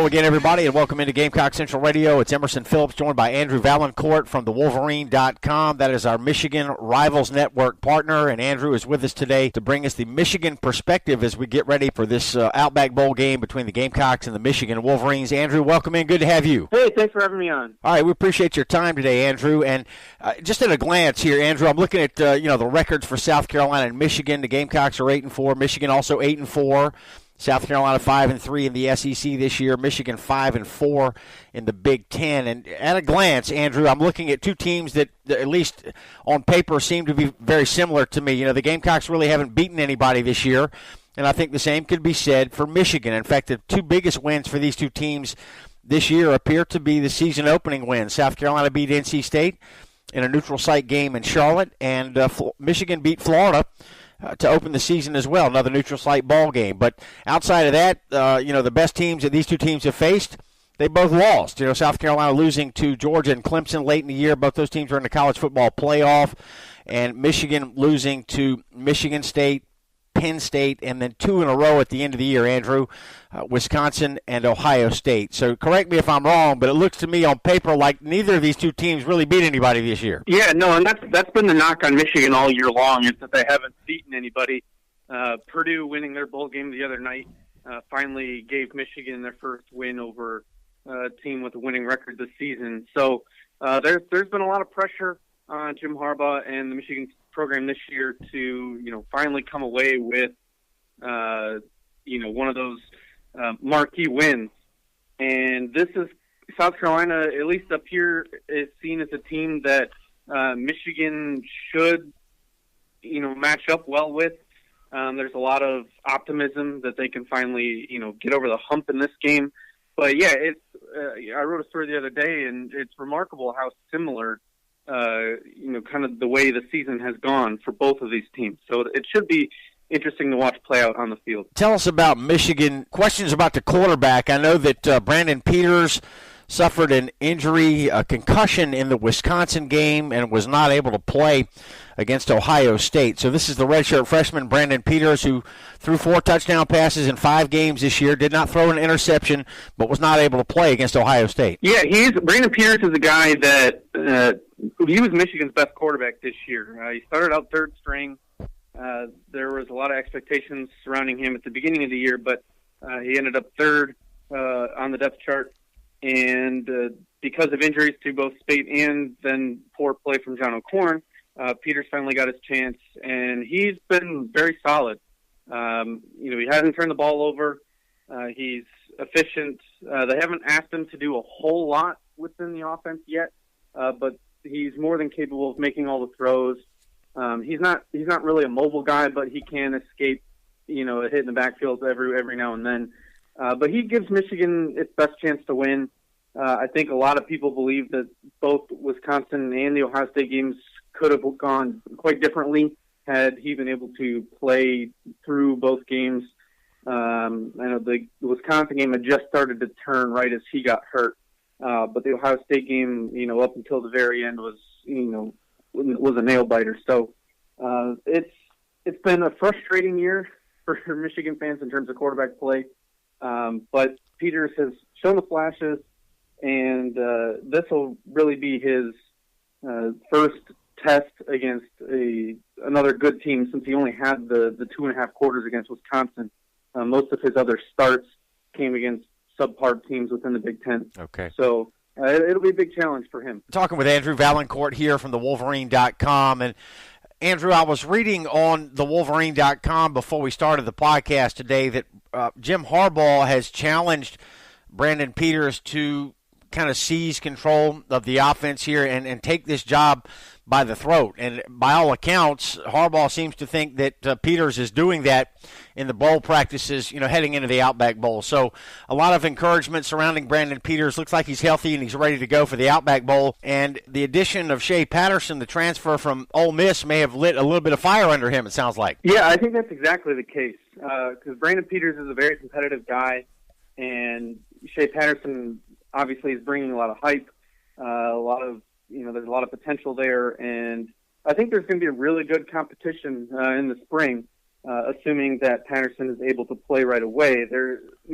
Hello again, everybody, and welcome into Gamecock Central Radio. It's Emerson Phillips, joined by Andrew Vailliencourt from the Wolverine.com. That is our Michigan Rivals Network partner, and Andrew is with us today to bring us the Michigan perspective as we get ready for this Outback Bowl game between the Gamecocks and the Michigan Wolverines. Andrew, welcome in. Good to have you. Hey, thanks for having me on. All right, we appreciate your time today, Andrew. And just at a glance here, Andrew, I'm looking at the records for South Carolina and Michigan. The Gamecocks are 8-4. Michigan also 8-4. South Carolina 5-3 in the SEC this year. Michigan 5-4 in the Big Ten. And at a glance, Andrew, I'm looking at two teams that, at least on paper, seem to be very similar to me. You know, the Gamecocks really haven't beaten anybody this year, and I think the same could be said for Michigan. In fact, the two biggest wins for these two teams this year appear to be the season opening wins. South Carolina beat NC State in a neutral site game in Charlotte, and Michigan beat Florida to open the season as well, another neutral site ball game. But outside of that, the best teams that these two teams have faced, they both lost. You know, South Carolina losing to Georgia and Clemson late in the year. Both those teams are in the college football playoff. And Michigan losing to Michigan State, Penn State, and then two in a row at the end of the year, Andrew, Wisconsin and Ohio State. So correct me if I'm wrong, but it looks to me on paper like neither of these two teams really beat anybody this year. Yeah, no, and that's been the knock on Michigan all year long, is that they haven't beaten anybody. Purdue winning their bowl game the other night finally gave Michigan their first win over a team with a winning record this season. So there's been a lot of pressure on Jim Harbaugh and the Michigan program this year to, finally come away with, one of those marquee wins. And this is South Carolina, at least up here, is seen as a team that Michigan should, match up well with. There's a lot of optimism that they can finally, get over the hump in this game. But yeah, I wrote a story the other day, and it's remarkable how similar kind of the way the season has gone for both of these teams. So it should be interesting to watch play out on the field. Tell us about Michigan. Questions about the quarterback. I know that Brandon Peters suffered an injury, a concussion in the Wisconsin game, and was not able to play against Ohio State. So this is the redshirt freshman, Brandon Peters, who threw 4 touchdown passes in 5 games this year, did not throw an interception, but was not able to play against Ohio State. Yeah, Brandon Peters is a guy that he was Michigan's best quarterback this year. He started out third string. There was a lot of expectations surrounding him at the beginning of the year, but he ended up third on the depth chart. And because of injuries to both Spate and then poor play from John O'Korn, Peters finally got his chance, and he's been very solid. He hasn't turned the ball over. He's efficient. They haven't asked him to do a whole lot within the offense yet, but he's more than capable of making all the throws. He's not really a mobile guy, but he can escape, a hit in the backfield every now and then. But he gives Michigan its best chance to win. I think a lot of people believe that both Wisconsin and the Ohio State games could have gone quite differently had he been able to play through both games. I know the Wisconsin game had just started to turn right as he got hurt. But the Ohio State game, up until the very end was a nail biter. So it's been a frustrating year for Michigan fans in terms of quarterback play. But Peters has shown the flashes, and this will really be his first test against another good team, since he only had the 2.5 quarters against Wisconsin. Most of his other starts came against subpar teams within the Big Ten. Okay. So it'll be a big challenge for him. Talking with Andrew Vailliencourt here from the Wolverine.com. And Andrew, I was reading on the Wolverine.com before we started the podcast today that Jim Harbaugh has challenged Brandon Peters to kind of seize control of the offense here and take this job by the throat. And by all accounts, Harbaugh seems to think that Peters is doing that in the bowl practices, heading into the Outback Bowl. So a lot of encouragement surrounding Brandon Peters. Looks like he's healthy and he's ready to go for the Outback Bowl. And the addition of Shea Patterson, the transfer from Ole Miss, may have lit a little bit of fire under him, it sounds like. Yeah, I think that's exactly the case. Because Brandon Peters is a very competitive guy, and Shea Patterson obviously is bringing a lot of hype, there's a lot of potential there, and I think there's going to be a really good competition in the spring. assuming that Patterson is able to play right away.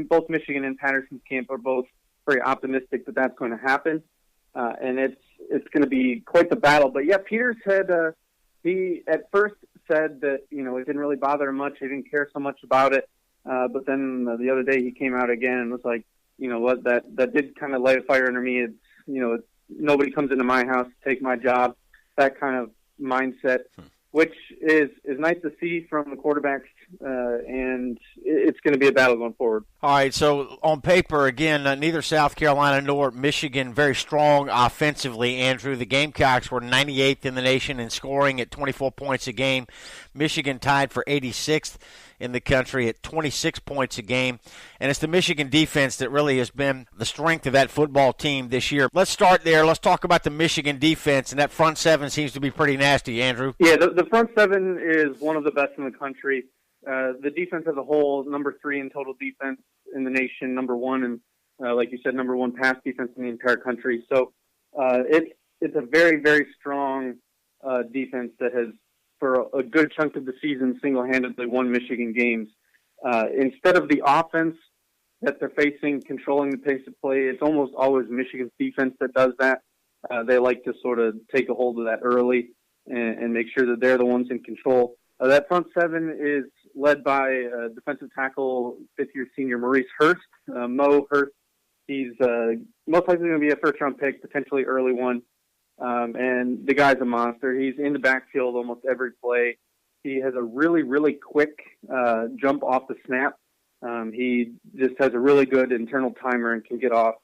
Both Michigan and Patterson's camp are both very optimistic that that's going to happen, and it's going to be quite the battle. But yeah, Peters had he at first said that it didn't really bother him much. He didn't care so much about it. But then the other day he came out again and was like, what, that did kind of light a fire under me. It's nobody comes into my house to take my job. That kind of mindset, which is nice to see from the quarterbacks, and it's going to be a battle going forward. All right, so on paper, again, neither South Carolina nor Michigan very strong offensively, Andrew. The Gamecocks were 98th in the nation in scoring at 24 points a game. Michigan tied for 86th in the country at 26 points a game. And it's the Michigan defense that really has been the strength of that football team this year. Let's start there. Let's talk about the Michigan defense, and that front seven seems to be pretty nasty, Andrew. Yeah, the front seven is one of the best in the country. The defense as a whole, number 3 in total defense in the nation, number 1, and like you said, number 1 pass defense in the entire country. So it's a very, very strong defense that has, for a good chunk of the season, single-handedly won Michigan games. Instead of the offense that they're facing, controlling the pace of play, it's almost always Michigan's defense that does that. They like to sort of take a hold of that early and make sure that they're the ones in control. That front seven is led by defensive tackle, fifth-year senior Maurice Hurst. Mo Hurst, he's most likely going to be a first-round pick, potentially early one. And the guy's a monster. He's in the backfield almost every play. He has a really, really quick jump off the snap. He just has a really good internal timer and can get off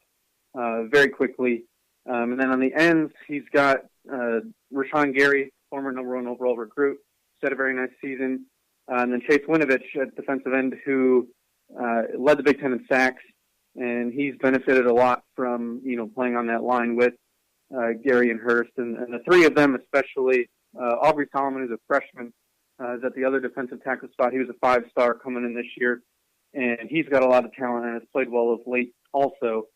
very quickly. And then on the ends, he's got Rashawn Gary, former number 1 overall recruit, had a very nice season. And then Chase Winovich at defensive end, who led the Big Ten in sacks, and he's benefited a lot from playing on that line with Gary and Hurst, and the three of them, especially Aubrey Solomon, who's a freshman, is at the other defensive tackle spot. He was a 5-star coming in this year, and he's got a lot of talent and has played well of late also.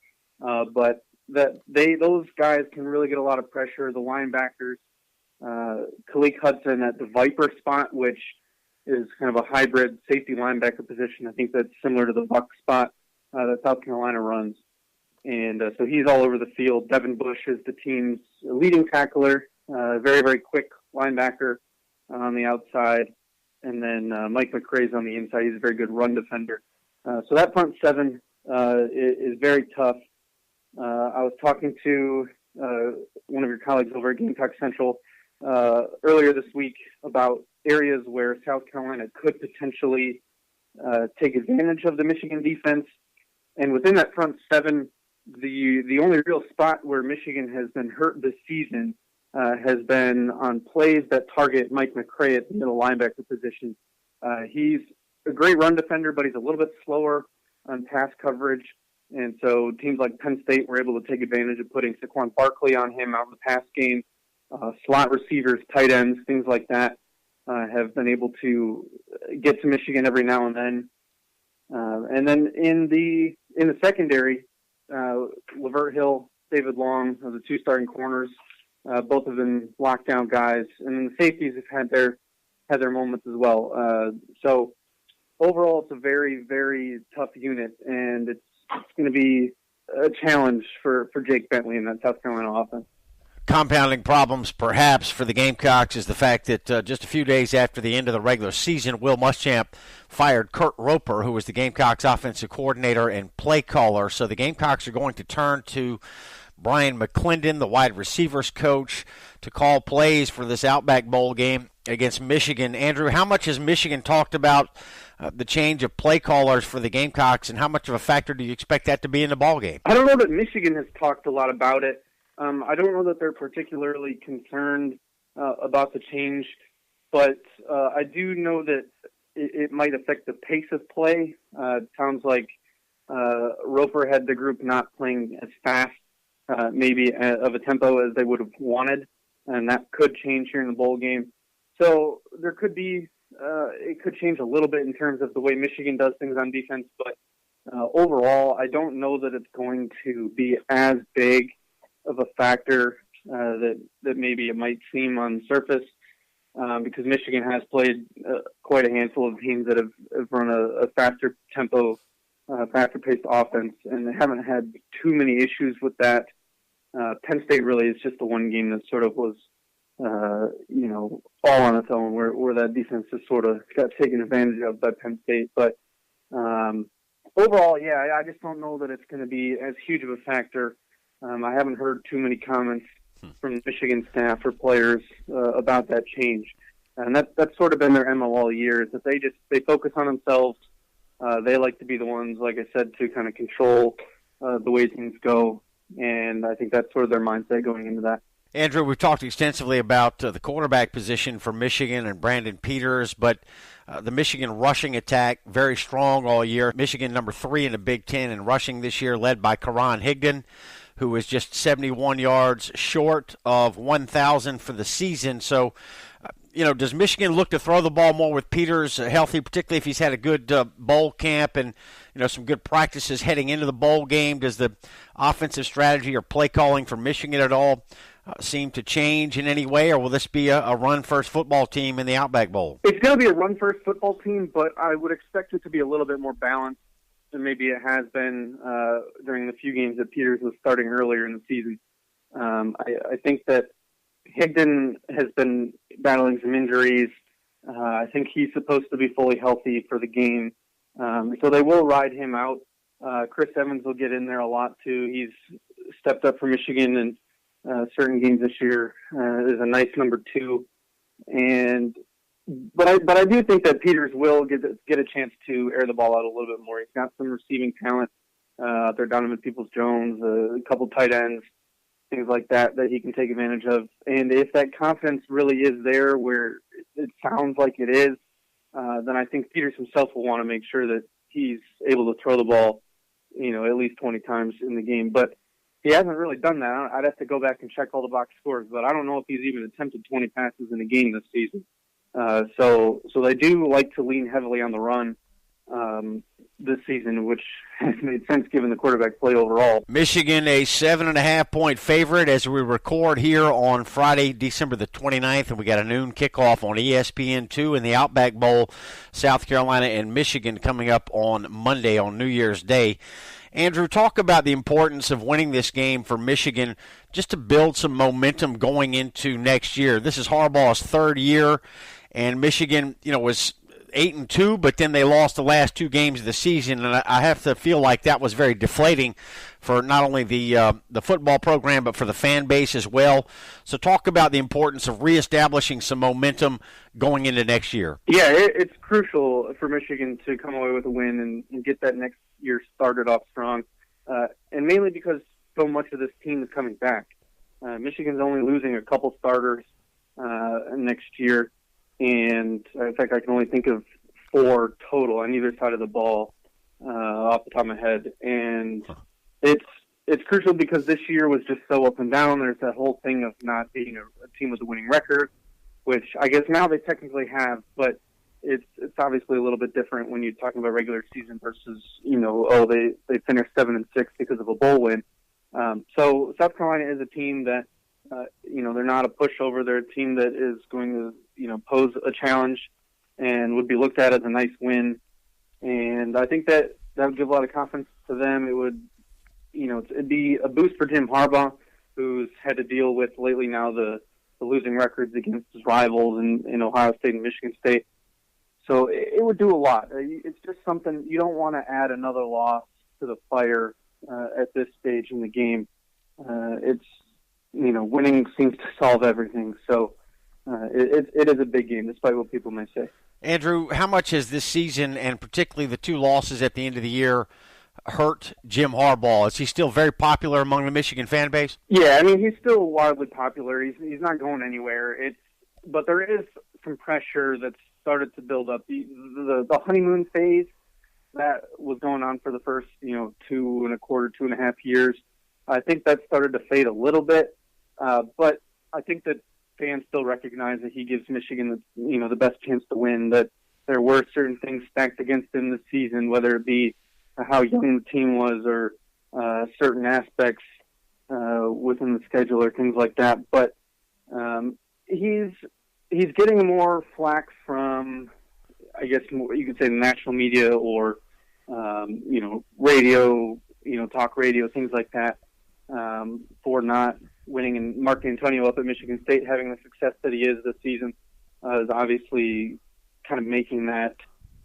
But those guys can really get a lot of pressure. The linebackers, Khalid Hudson at the Viper spot, which is kind of a hybrid safety linebacker position. I think that's similar to the Buck spot that South Carolina runs. And so he's all over the field. Devin Bush is the team's leading tackler, very, very quick linebacker on the outside. And then Mike McCrae's on the inside. He's a very good run defender. So that front seven is very tough. I was talking to one of your colleagues over at Gamecock Central earlier this week about areas where South Carolina could potentially take advantage of the Michigan defense. And within that front seven, the only real spot where Michigan has been hurt this season has been on plays that target Mike McCrae at the middle linebacker position. He's a great run defender, but he's a little bit slower on pass coverage. And so teams like Penn State were able to take advantage of putting Saquon Barkley on him out in the pass game. Slot receivers, tight ends, things like that have been able to get to Michigan every now and then. And then in the secondary, Lavert Hill, David Long are the two starting corners. Both have been lockdown guys, and then the safeties have had their moments as well. So overall, it's a very, very tough unit, and it's going to be a challenge for Jake Bentley in that South Carolina offense. Compounding problems, perhaps, for the Gamecocks is the fact that just a few days after the end of the regular season, Will Muschamp fired Kurt Roper, who was the Gamecocks offensive coordinator and play caller. So the Gamecocks are going to turn to Brian McClendon, the wide receivers coach, to call plays for this Outback Bowl game against Michigan. Andrew, how much has Michigan talked about the change of play callers for the Gamecocks, and how much of a factor do you expect that to be in the ball game? I don't know that Michigan has talked a lot about it. I don't know that they're particularly concerned about the change, but I do know that it might affect the pace of play. It sounds like Roper had the group not playing as fast, maybe of a tempo as they would have wanted, and that could change here in the bowl game. So there could be, it could change a little bit in terms of the way Michigan does things on defense, but overall, I don't know that it's going to be as big of a factor that maybe it might seem on the surface. because Michigan has played quite a handful of teams that have run a faster tempo, faster paced offense, and they haven't had too many issues with that. Penn State really is just the one game that sort of was, all on its own, where that defense just sort of got taken advantage of by Penn State. But overall, yeah, I just don't know that it's going to be as huge of a factor. I haven't heard too many comments from the Michigan staff or players about that change. And that's sort of been their MO all year, is that they focus on themselves. They like to be the ones, like I said, to kind of control the way things go. And I think that's sort of their mindset going into that. Andrew, we've talked extensively about the quarterback position for Michigan and Brandon Peters, but the Michigan rushing attack, very strong all year. Michigan number 3 in the Big Ten in rushing this year, led by Karan Higdon, who was just 71 yards short of 1,000 for the season. So, does Michigan look to throw the ball more with Peters healthy, particularly if he's had a good bowl camp and, some good practices heading into the bowl game? Does the offensive strategy or play calling for Michigan at all seem to change in any way, or will this be a run-first football team in the Outback Bowl? It's going to be a run-first football team, but I would expect it to be a little bit more balanced than maybe it has been during the few games that Peters was starting earlier in the season. I think that Higdon has been battling some injuries. I think he's supposed to be fully healthy for the game. So they will ride him out. Chris Evans will get in there a lot too. He's stepped up for Michigan in certain games this year. Is a nice number 2. But I do think that Peters will get a chance to air the ball out a little bit more. He's got some receiving talent out there, Donovan Peoples-Jones, a couple tight ends, things like that he can take advantage of. And if that confidence really is there, where it sounds like it is, then I think Peters himself will want to make sure that he's able to throw the ball, at least 20 times in the game. But he hasn't really done that. I'd have to go back and check all the box scores, but I don't know if he's even attempted 20 passes in a game this season. So they do like to lean heavily on the run this season, which has made sense given the quarterback play overall. Michigan, a 7.5-point favorite as we record here on Friday, December the 29th, and we got a noon kickoff on ESPN2 in the Outback Bowl, South Carolina and Michigan coming up on Monday on New Year's Day. Andrew, talk about the importance of winning this game for Michigan just to build some momentum going into next year. This is Harbaugh's 3rd year, and Michigan, was 8-2, but then they lost the last 2 games of the season, and I have to feel like that was very deflating for not only the football program but for the fan base as well. So talk about the importance of reestablishing some momentum going into next year. Yeah, it's crucial for Michigan to come away with a win and get that next year started off strong, and mainly because so much of this team is coming back. Michigan's only losing a couple starters next year. And in fact, I can only think of 4 total on either side of the ball off the top of my head. And it's crucial because this year was just so up and down. There's that whole thing of not being a team with a winning record, which I guess now they technically have, but it's obviously a little bit different when you're talking about regular season versus, they finished 7-6 because of a bowl win. So South Carolina is a team that, they're not a pushover. They're a team that is going to, pose a challenge and would be looked at as a nice win. And I think that would give a lot of confidence to them. It would, it'd be a boost for Jim Harbaugh, who's had to deal with lately now the losing records against his rivals in Ohio State and Michigan State. So it would do a lot. It's just something you don't want to add another loss to the fire at this stage in the game. Winning seems to solve everything. So it is a big game, despite what people may say. Andrew, how much has this season, and particularly the 2 losses at the end of the year, hurt Jim Harbaugh? Is he still very popular among the Michigan fan base? Yeah, he's still wildly popular. He's not going anywhere. But there is some pressure that's started to build up. The honeymoon phase that was going on for the first 2.25 years, I think that started to fade a little bit. But I think that fans still recognize that he gives Michigan the best chance to win, that there were certain things stacked against him this season, whether it be how young the team was or certain aspects within the schedule or things like that. But he's he's getting more flack from, I guess you could say, the national media or radio, talk radio, things like that, for not winning. And Mark Antonio up at Michigan State having the success that he is this season is obviously kind of making that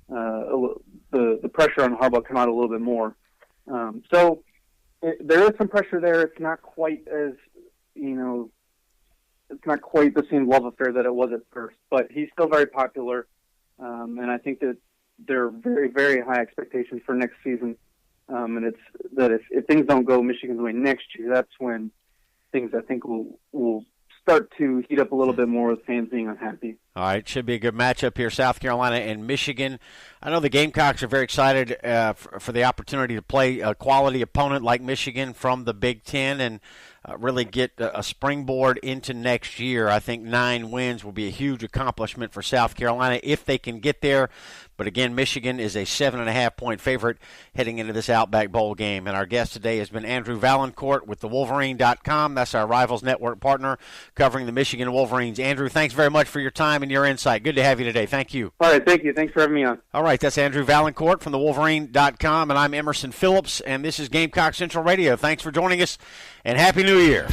the pressure on Harbaugh come out a little bit more. So there is some pressure there. It's not quite as, it's not quite the same love affair that it was at first, but he's still very popular. And I think that there are very, very high expectations for next season. And it's that if things don't go Michigan's way next year, that's when things, I think, will start to heat up a little bit more with fans being unhappy. All right, should be a good matchup here, South Carolina and Michigan. I know the Gamecocks are very excited for the opportunity to play a quality opponent like Michigan from the Big Ten and really get a springboard into next year. I think 9 wins will be a huge accomplishment for South Carolina if they can get there. But again, Michigan is a 7.5-point favorite heading into this Outback Bowl game. And our guest today has been Andrew Vailliencourt with the Wolverine.com. That's our Rivals Network partner covering the Michigan Wolverines. Andrew, thanks very much for your time and your insight. Good to have you today. Thank you. All right, thank you. Thanks for having me on. All right, that's Andrew Vailliencourt from the Wolverine.com, and I'm Emerson Phillips, and this is Gamecock Central Radio. Thanks for joining us, and Happy New Year.